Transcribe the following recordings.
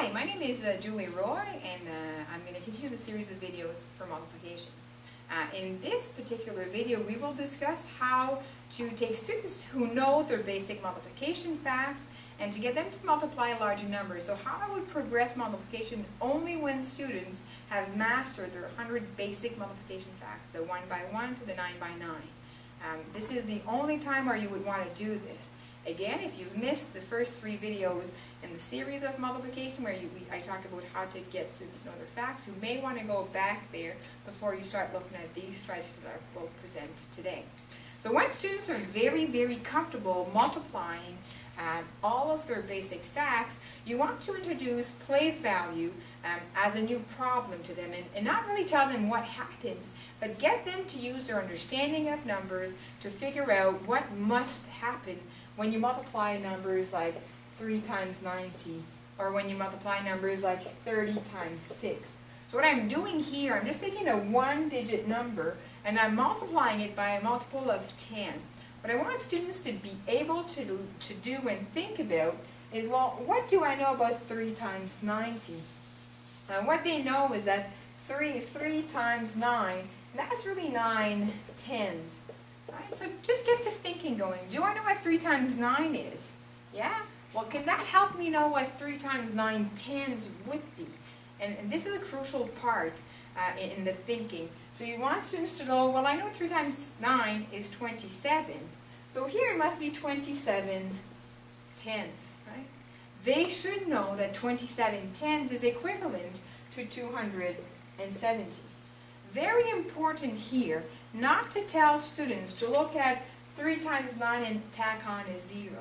Hi, my name is Julie Roy, and I'm going to continue the series of videos for multiplication. In this particular video, we will discuss how to take students who know their basic multiplication facts and to get them to multiply larger numbers. So how I would progress multiplication only when students have mastered their 100 basic multiplication facts, the 1 by 1 to the 9 by 9. This is the only time where you would want to do this. Again, if you've missed the first 3 videos in the series of multiplication where I talk about how to get students to know their facts, you may want to go back there before you start looking at these strategies that I will present today. So once students are very, very comfortable multiplying all of their basic facts, you want to introduce place value as a new problem to them and not really tell them what happens, but get them to use their understanding of numbers to figure out what must happen when you multiply numbers like 3 times 90, or when you multiply numbers like 30 times 6. So what I'm doing here, I'm just taking a 1-digit number and I'm multiplying it by a multiple of 10. What I want students to be able to do and think about is, well, what do I know about 3 times 90? What they know is that 3 is 3 times 9, and that's really 9 tens. Right? So just get the thinking going. Do I know what 3 times 9 is? Yeah? Well, can that help me know what 3 times 9 tens would be? And this is a crucial part in the thinking. So you want students to know, well, I know 3 times 9 is 27. So here it must be 27 tens, right? They should know that 27 tens is equivalent to 270. Very important here not to tell students to look at 3 times 9 and tack on a 0,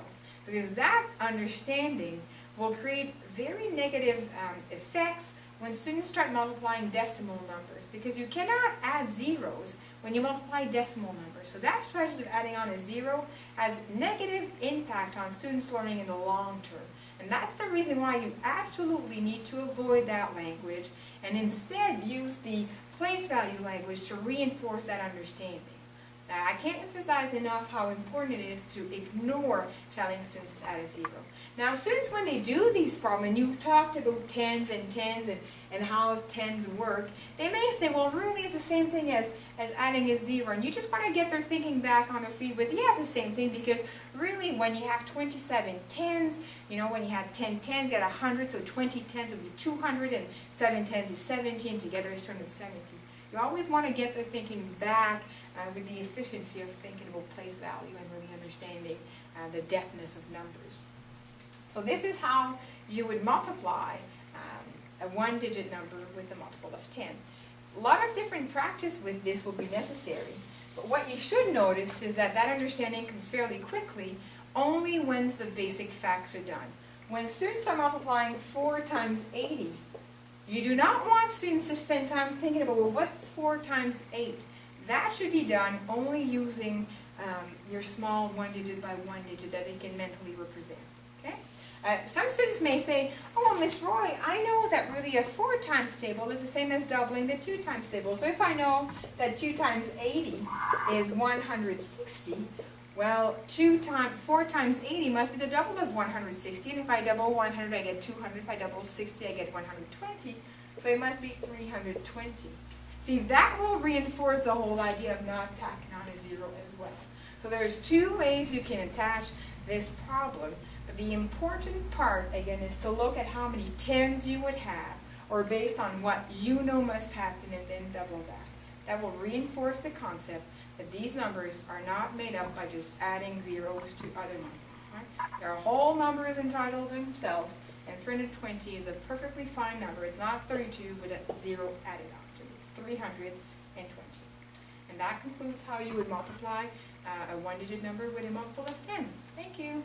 because that understanding will create very negative effects when students start multiplying decimal numbers, because you cannot add zeros when you multiply decimal numbers. So that strategy of adding on a 0 has negative impact on students' learning in the long term. And that's the reason why you absolutely need to avoid that language and instead use the place value language to reinforce that understanding. I can't emphasize enough how important it is to ignore telling students to add a 0. Now, students, when they do these problems, and you talked about tens and how tens work, they may say, well, really it's the same thing as adding a 0. And you just want to get their thinking back on their feet with, yeah, it's the same thing, because really when you have 27 tens, you know, when you had 10 tens, you had 100, so 20 tens would be 200, and 7 tens is 70, and together is 270. You always want to get their thinking back with the efficiency of thinking about place value and really understanding the depthness of numbers. So this is how you would multiply a 1-digit number with a multiple of 10. A lot of different practice with this will be necessary, but what you should notice is that that understanding comes fairly quickly only when the basic facts are done. When students are multiplying 4 times 80, you do not want students to spend time thinking about, well, what's 4 times 8? That should be done only using your small 1-digit by 1-digit that they can mentally represent. Okay? Some students may say, oh, well, Miss Roy, I know that really a 4 times table is the same as doubling the 2 times table. So if I know that 2 times 80 is 160, well, 4 times 80 must be the double of 160. And if I double 100, I get 200. If I double 60, I get 120. So it must be 320. See, that will reinforce the whole idea of not tacking on a 0 as well. So there's 2 ways you can attach this problem. But the important part, again, is to look at how many tens you would have, or based on what you know must happen, and then double that. That will reinforce the concept that these numbers are not made up by just adding zeros to other numbers. Right? There are whole numbers entitled themselves, and 320 is a perfectly fine number. It's not 32 with a 0 added on. It's 320. And that concludes how you would multiply a 1-digit number with a multiple of 10. Thank you.